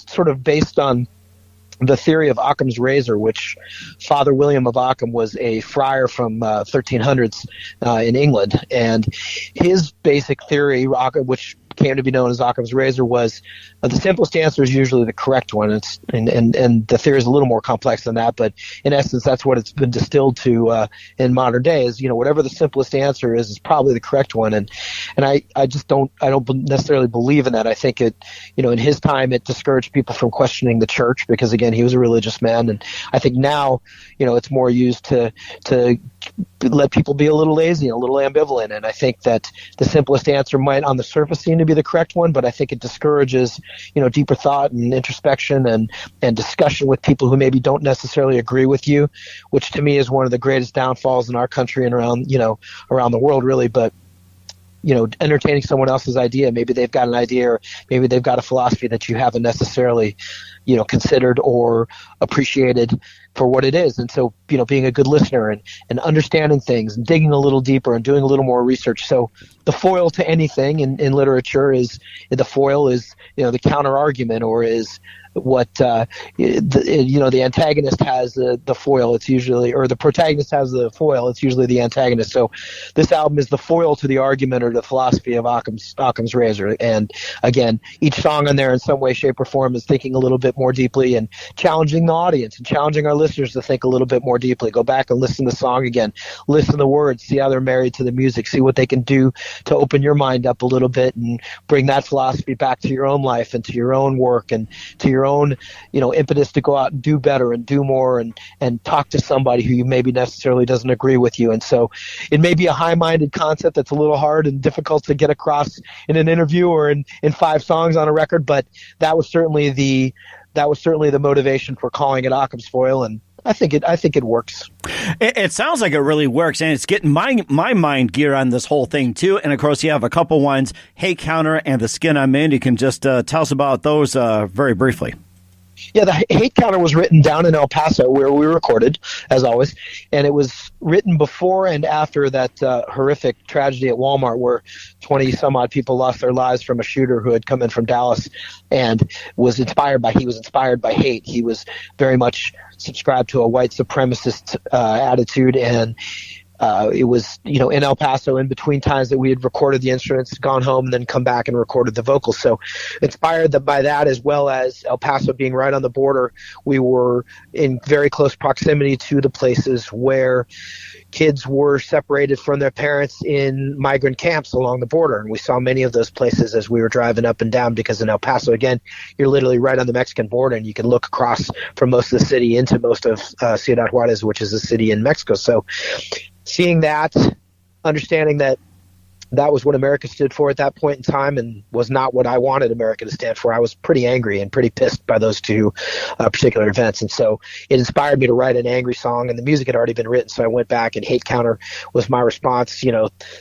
sort of based on the theory of Occam's razor, which Father William of Occam was a friar from 1300s in England, and his basic theory, which came to be known as Occam's razor, was the simplest answer is usually the correct one. And the theory is a little more complex than that, but in essence, that's what it's been distilled to in modern day. Is whatever the simplest answer is probably the correct one. And I don't necessarily believe in that. I think it, in his time, it discouraged people from questioning the church because, again, he was a religious man. And I think now, it's more used to let people be a little lazy and a little ambivalent. And I think that the simplest answer might on the surface seem to be the correct one, but I think it discourages, deeper thought and introspection and discussion with people who maybe don't necessarily agree with you, which to me is one of the greatest downfalls in our country and around the world, really. But entertaining someone else's idea, maybe they've got an idea, or maybe they've got a philosophy that you haven't necessarily, considered or appreciated for what it is. And so, being a good listener and understanding things and digging a little deeper and doing a little more research. So the foil to anything in literature is the counter argument, or is what the antagonist has the foil. It's usually, or the protagonist has the foil. It's usually the antagonist. So this album is the foil to the argument or the philosophy of Occam's razor. And again, each song on there in some way, shape, or form is thinking a little bit more deeply and challenging the audience and challenging our listeners to think a little bit more deeply. Go back and listen to the song again, listen to the words, see how they're married to the music, see what they can do to open your mind up a little bit and bring that philosophy back to your own life and to your own work and to your own, impetus to go out and do better and do more and talk to somebody who you maybe necessarily doesn't agree with you. And so it may be a high-minded concept that's a little hard and difficult to get across in an interview or in 5 songs on a record, but that was certainly the motivation for calling it Occam's foil, and I think it works. It sounds like it really works, and it's getting my mind gear on this whole thing too. And of course, you have a couple ones, Hate Counter and The Skin I'm In. You can just tell us about those very briefly. Yeah, the Hate Counter was written down in El Paso, where we recorded, as always, and it was written before and after that horrific tragedy at Walmart where 20-some-odd people lost their lives from a shooter who had come in from Dallas and was inspired by hate. He was very much subscribed to a white supremacist attitude, and it was, in El Paso, in between times that we had recorded the instruments, gone home, and then come back and recorded the vocals. So inspired by that, as well as El Paso being right on the border, we were in very close proximity to the places where kids were separated from their parents in migrant camps along the border. And we saw many of those places as we were driving up and down, because in El Paso, again, you're literally right on the Mexican border, and you can look across from most of the city into most of Ciudad Juarez, which is a city in Mexico. So seeing that, understanding that was what America stood for at that point in time and was not what I wanted America to stand for, I was pretty angry and pretty pissed by those two particular events. And so it inspired me to write an angry song, and the music had already been written. So I went back, and Hate Counter was my response,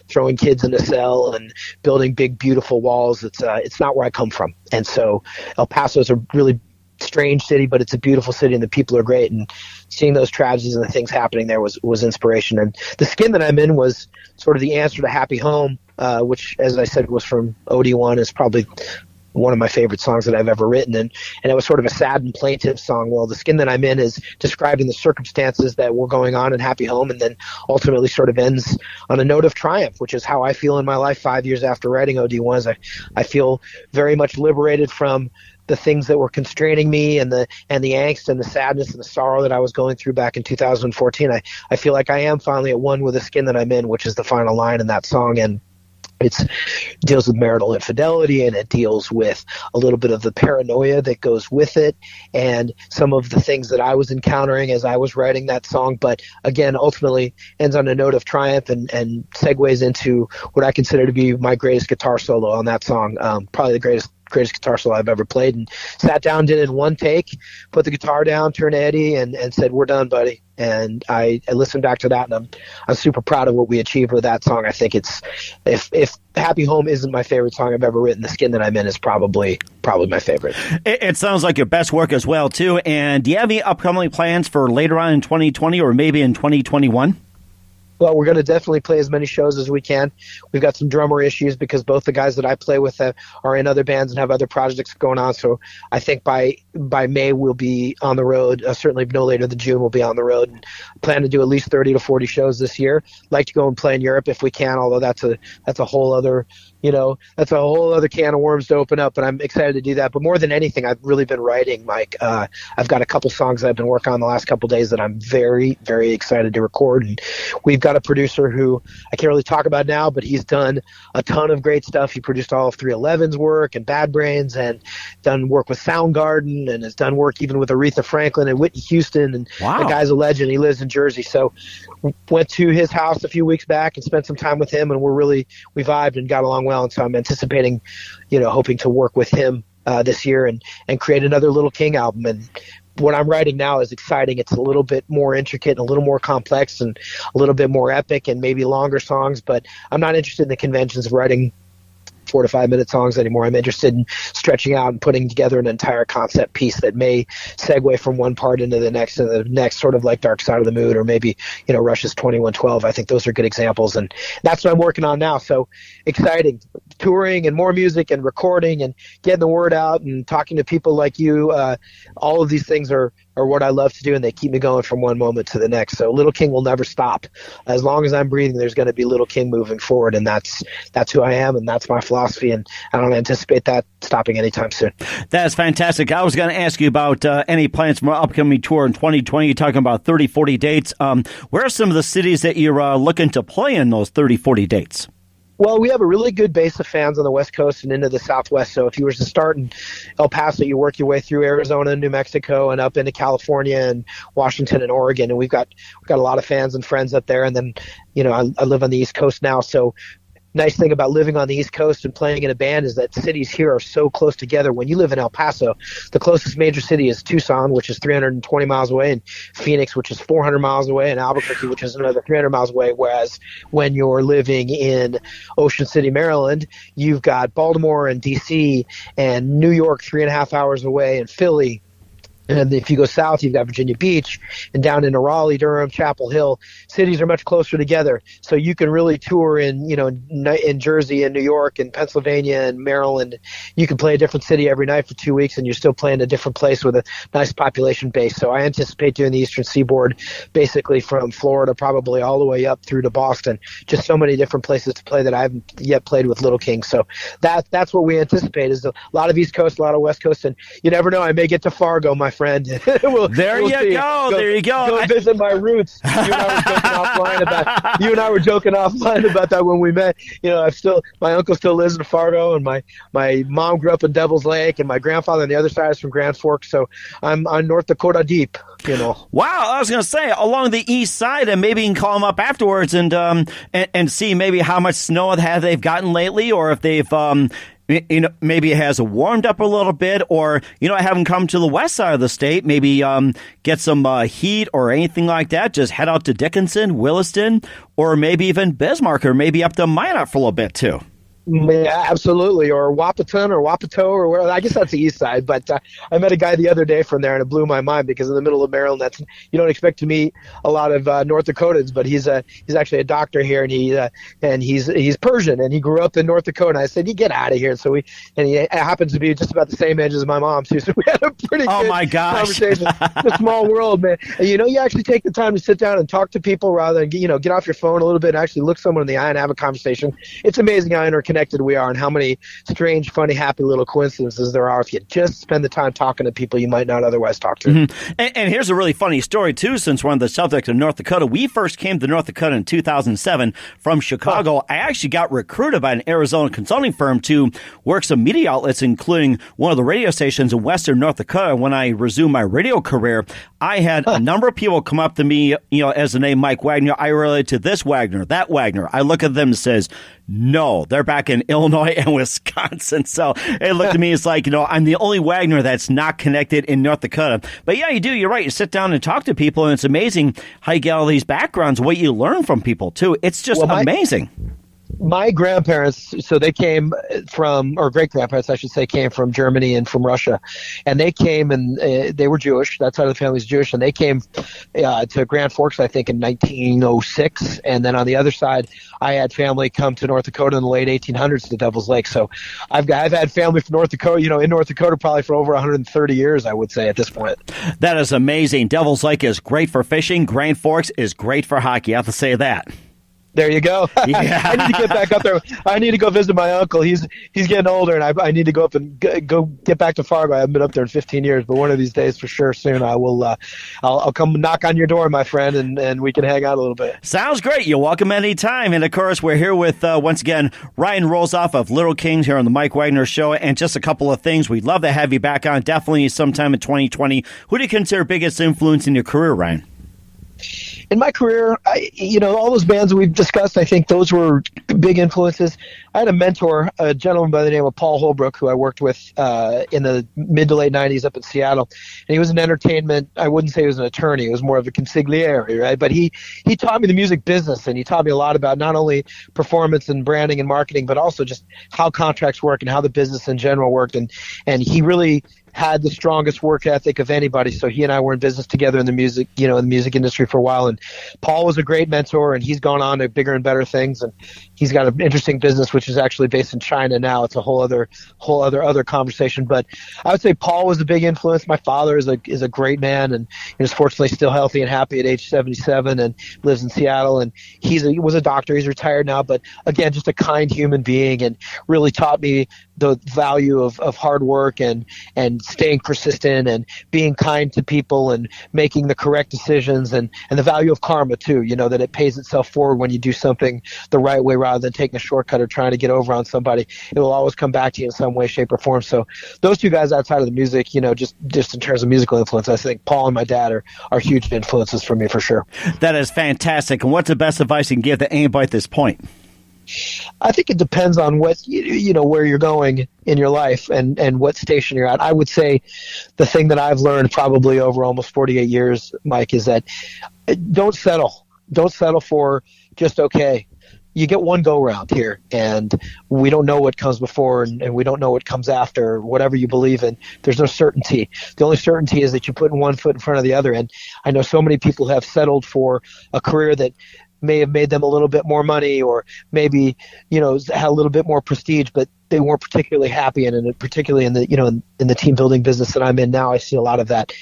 throwing kids in a cell and building big, beautiful walls. It's not where I come from. And so El Paso is a really strange city, but it's a beautiful city, and the people are great, and seeing those tragedies and the things happening there was inspiration. And The Skin That I'm In was sort of the answer to Happy Home, which, as I said, was from OD1. Is probably one of my favorite songs that I've ever written. And it was sort of a sad and plaintive song. Well, The Skin That I'm In is describing the circumstances that were going on in Happy Home, and then ultimately sort of ends on a note of triumph, which is how I feel in my life 5 years after writing OD1. I feel very much liberated from the things that were constraining me and the angst and the sadness and the sorrow that I was going through back in 2014. I feel like I am finally at one with the skin that I'm in, which is the final line in that song. And it deals with marital infidelity, and it deals with a little bit of the paranoia that goes with it and some of the things that I was encountering as I was writing that song. But again, ultimately ends on a note of triumph and segues into what I consider to be my greatest guitar solo on that song. Probably the greatest guitar solo I've ever played, and sat down, did it in one take, put the guitar down, turned to Eddie and said, "We're done, buddy." And I listened back to that, and I'm super proud of what we achieved with that song. I think it's, if Happy Home isn't my favorite song I've ever written, The Skin That I'm In is probably my favorite. It sounds like your best work as well, too. And do you have any upcoming plans for later on in 2020 or maybe in 2021? Well, we're going to definitely play as many shows as we can. We've got some drummer issues because both the guys that I play with are in other bands and have other projects going on. So I think by May we'll be on the road. Certainly no later than June we'll be on the road. And plan to do at least 30 to 40 shows this year. Like to go and play in Europe if we can, although that's a whole other can of worms to open up, but I'm excited to do that. But more than anything, I've really been writing, Mike. I've got a couple songs that I've been working on the last couple days that I'm very, very excited to record. And we've got a producer who I can't really talk about now, but he's done a ton of great stuff. He produced all of 311's work and Bad Brains, and done work with Soundgarden, and has done work even with Aretha Franklin and Whitney Houston. And wow. The guy's a legend. He lives in Jersey. So went to his house a few weeks back and spent some time with him, and we vibed and got along well. And so I'm anticipating, hoping to work with him this year and create another Little King album. And what I'm writing now is exciting. It's a little bit more intricate and a little more complex and a little bit more epic and maybe longer songs, but I'm not interested in the conventions of writing 4 to 5 minute songs anymore. I'm interested in stretching out and putting together an entire concept piece that may segue from one part into the next and the next, sort of like Dark Side of the Moon or maybe, Rush's 2112. I think those are good examples, and that's what I'm working on now. So exciting. Touring and more music and recording and getting the word out and talking to people like you. All of these things are what I love to do, and they keep me going from one moment to the next. So Little King will never stop. As long as I'm breathing, there's going to be Little King moving forward, and that's who I am, and that's my philosophy, and I don't anticipate that stopping anytime soon. That's fantastic. I was going to ask you about any plans for an upcoming tour in 2020. You're talking about 30, 40 dates. Where are some of the cities that you're looking to play in those 30, 40 dates? Well, we have a really good base of fans on the West Coast and into the Southwest. So if you were to start in El Paso, you work your way through Arizona and New Mexico and up into California and Washington and Oregon. And we've got a lot of fans and friends up there. And then, I live on the East Coast now. So nice thing about living on the East Coast and playing in a band is that cities here are so close together. When you live in El Paso, the closest major city is Tucson, which is 320 miles away, and Phoenix, which is 400 miles away, and Albuquerque, which is another 300 miles away. Whereas when you're living in Ocean City, Maryland, you've got Baltimore and D.C. and New York 3.5 hours away, and Philly. And if you go south, you've got Virginia Beach, and down into Raleigh, Durham, Chapel Hill. Cities are much closer together, so you can really tour in Jersey and New York and Pennsylvania and Maryland. You can play a different city every night for 2 weeks, and you're still playing a different place with a nice population base. So I anticipate doing the Eastern Seaboard, basically from Florida probably all the way up through to Boston. Just so many different places to play that I haven't yet played with Little King. So that's what we anticipate, is a lot of East Coast, a lot of West Coast, and you never know, I may get to Fargo, my friend. we'll see. There you go. Go visit my roots. You and I were joking offline about that when we met. My uncle still lives in Fargo, and my mom grew up in Devil's Lake, and my grandfather on the other side is from Grand Forks. So I'm North Dakota deep. Wow, I was going to say along the east side, and maybe you can call them up afterwards and see maybe how much snow they've gotten lately, or if they've maybe it has warmed up a little bit, or have them come to the west side of the state, maybe get some heat or anything like that. Just head out to Dickinson, Williston, or maybe even Bismarck, or maybe up to Minot for a little bit too. Yeah, absolutely. Or Wapaton or Wapato or where, I guess that's the east side. But I met a guy the other day from there, and it blew my mind because in the middle of Maryland, you don't expect to meet a lot of North Dakotans, but he's actually a doctor here, and he's Persian, and he grew up in North Dakota. And I said, "You get out of here." So he happens to be just about the same age as my mom too. So we had a pretty good my gosh. conversation. It's a small world, man. And you actually take the time to sit down and talk to people rather than get off your phone a little bit and actually look someone in the eye and have a conversation. It's amazing how interconnected we are and how many strange, funny, happy little coincidences there are if you just spend the time talking to people you might not otherwise talk to. Mm-hmm. And here's a really funny story, too, since we're on the subject of North Dakota. We first came to North Dakota in 2007 from Chicago. I actually got recruited by an Arizona consulting firm to work some media outlets, including one of the radio stations in western North Dakota. When I resumed my radio career, I had a number of people come up to me, as the name Mike Wagner. I relate to this Wagner, that Wagner. I look at them and says, no, they're back in Illinois and Wisconsin. So it looked at me, it's like, I'm the only Wagner that's not connected in North Dakota. But yeah, you do. You're right. You sit down and talk to people, and it's amazing how you get all these backgrounds, what you learn from people, too. It's just amazing. My grandparents, so they came from, or great-grandparents, I should say, came from Germany and from Russia. And they came, and they were Jewish. That side of the family is Jewish. And they came to Grand Forks, I think, in 1906. And then on the other side, I had family come to North Dakota in the late 1800s to Devil's Lake. So I've had family from North Dakota, in North Dakota probably for over 130 years, I would say, at this point. That is amazing. Devil's Lake is great for fishing. Grand Forks is great for hockey. I have to say that. There you go. Yeah. I need to get back up there. I need to go visit my uncle. He's getting older, and I need to go up and go get back to Fargo. I haven't been up there in 15 years, but one of these days, for sure, soon I will. I'll come knock on your door, my friend, and we can hang out a little bit. Sounds great. You're welcome anytime. And of course, we're here with once again Ryan Rosoff of Little King here on the Mike Wagner Show. And just a couple of things, we'd love to have you back on. Definitely sometime in 2020. Who do you consider biggest influence in your career, Ryan? In my career, all those bands we've discussed, I think those were big influences. I had a mentor, a gentleman by the name of Paul Holbrook, who I worked with in the mid to late 90s up in Seattle. And he was an entertainment, I wouldn't say he was an attorney, he was more of a consigliere, right? But he taught me the music business, and he taught me a lot about not only performance and branding and marketing, but also just how contracts work and how the business in general worked. And he really had the strongest work ethic of anybody. So he and I were in business together in the music, in the music industry for a while. And Paul was a great mentor, and he's gone on to bigger and better things. And he's got an interesting business, which is actually based in China now. It's a whole other conversation. But I would say Paul was a big influence. My father is a great man, and is fortunately still healthy and happy at age 77, and lives in Seattle. And he was a doctor. He's retired now, but again, just a kind human being, and really taught me the value of hard work and staying persistent and being kind to people and making the correct decisions, and the value of karma too, that it pays itself forward when you do something the right way rather than taking a shortcut or trying to get over on somebody. It will always come back to you in some way, shape, or form. So those two guys outside of the music, just in terms of musical influence, I think Paul and my dad are huge influences for me for sure. That is fantastic. And what's the best advice you can give to anybody at this point? I think it depends on what where you're going in your life and what station you're at. I would say the thing that I've learned probably over almost 48 years, Mike, is that don't settle. Don't settle for just okay. You get one go round here, and we don't know what comes before, and we don't know what comes after. Whatever you believe in, there's no certainty. The only certainty is that you put one foot in front of the other. And I know so many people have settled for a career that may have made them a little bit more money, or maybe had a little bit more prestige, but they weren't particularly happy in it. Particularly in the in the team building business that I'm in now, I see a lot of that.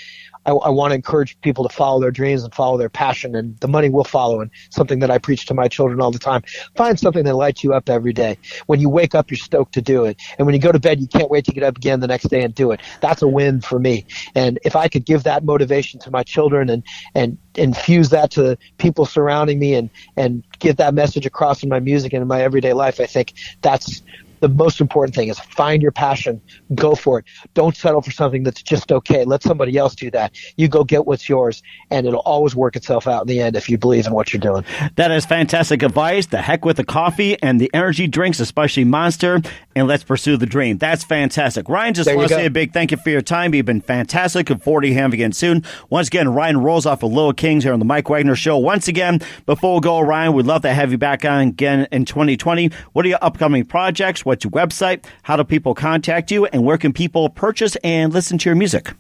I want to encourage people to follow their dreams and follow their passion, and the money will follow. And something that I preach to my children all the time: find something that lights you up every day. When you wake up, you're stoked to do it, and when you go to bed, you can't wait to get up again the next day and do it. That's a win for me. And if I could give that motivation to my children and infuse that to people surrounding me and get that message across in my music and in my everyday life, I think that's the most important thing. Is find your passion, go for it. Don't settle for something that's just okay. Let somebody else do that. You go get what's yours, and it'll always work itself out in the end if you believe in what you're doing. That is fantastic advice. The heck with the coffee and the energy drinks, especially Monster. and let's pursue the dream. That's fantastic. Ryan, just want to say a big thank you for your time. You've been fantastic. Look forward to having you again soon. Once again, Ryan Rosoff of Little Kings here on the Mike Wagner Show. Once again, before we go, Ryan, we'd love to have you back on again in 2020. What are your upcoming projects? What's your website? How do people contact you? And where can people purchase and listen to your music?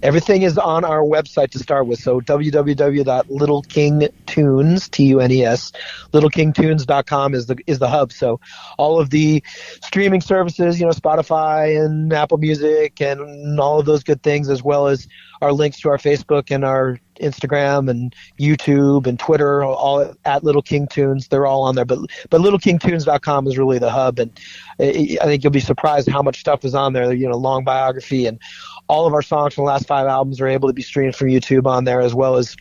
Everything is on our website to start with. So www.littlekingtunes, Tunes, littlekingtunes.com is the hub. So all of the streaming services, Spotify and Apple Music and all of those good things, as well as our links to our Facebook and our Instagram and YouTube and Twitter, all at Little King Tunes. They're all on there. But littlekingtunes.com is really the hub. And I think you'll be surprised how much stuff is on there. Long biography, and all of our songs from the last 5 albums are able to be streamed from YouTube on there, as well as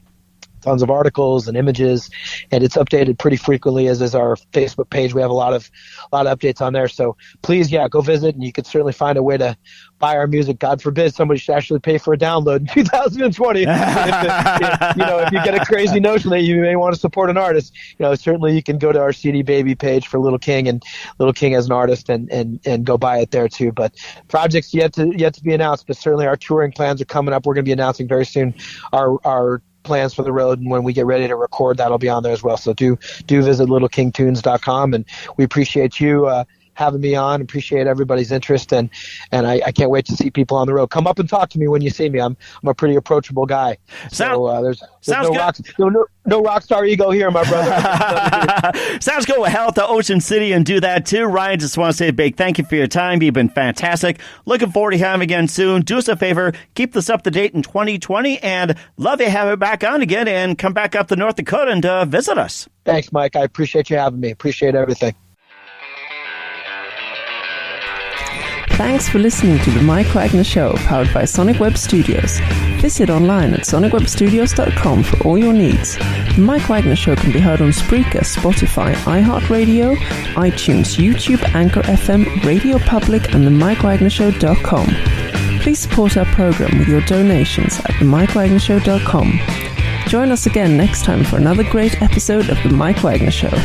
tons of articles and images, and it's updated pretty frequently, as is our Facebook page. We have a lot of updates on there. So please, go visit, and you can certainly find a way to buy our music. God forbid somebody should actually pay for a download in 2020. if you get a crazy notion that you may want to support an artist, certainly you can go to our CD Baby page for Little King and Little King as an artist and go buy it there too. But projects yet to be announced, but certainly our touring plans are coming up. We're going to be announcing very soon our plans for the road, and when we get ready to record, that'll be on there as well. So do visit littlekingtunes.com, and we appreciate you having me on. Appreciate everybody's interest, and I can't wait to see people on the road. Come up and talk to me when you see me. I'm a pretty approachable guy. So there's no rock star ego here, my brother. Sounds good. We'll head out to Ocean City and do that too. Ryan, just want to say a big thank you for your time. You've been fantastic. Looking forward to having you again soon. Do us a favor, keep this up to date in 2020, and love to have it back on again and come back up to North Dakota and visit us. Thanks, Mike. I appreciate you having me. Appreciate everything. Thanks for listening to The Mike Wagner Show, powered by Sonic Web Studios. Visit online at sonicwebstudios.com for all your needs. The Mike Wagner Show can be heard on Spreaker, Spotify, iHeartRadio, iTunes, YouTube, Anchor FM, Radio Public, and themikewagnershow.com. Please support our program with your donations at themikewagnershow.com. Join us again next time for another great episode of The Mike Wagner Show.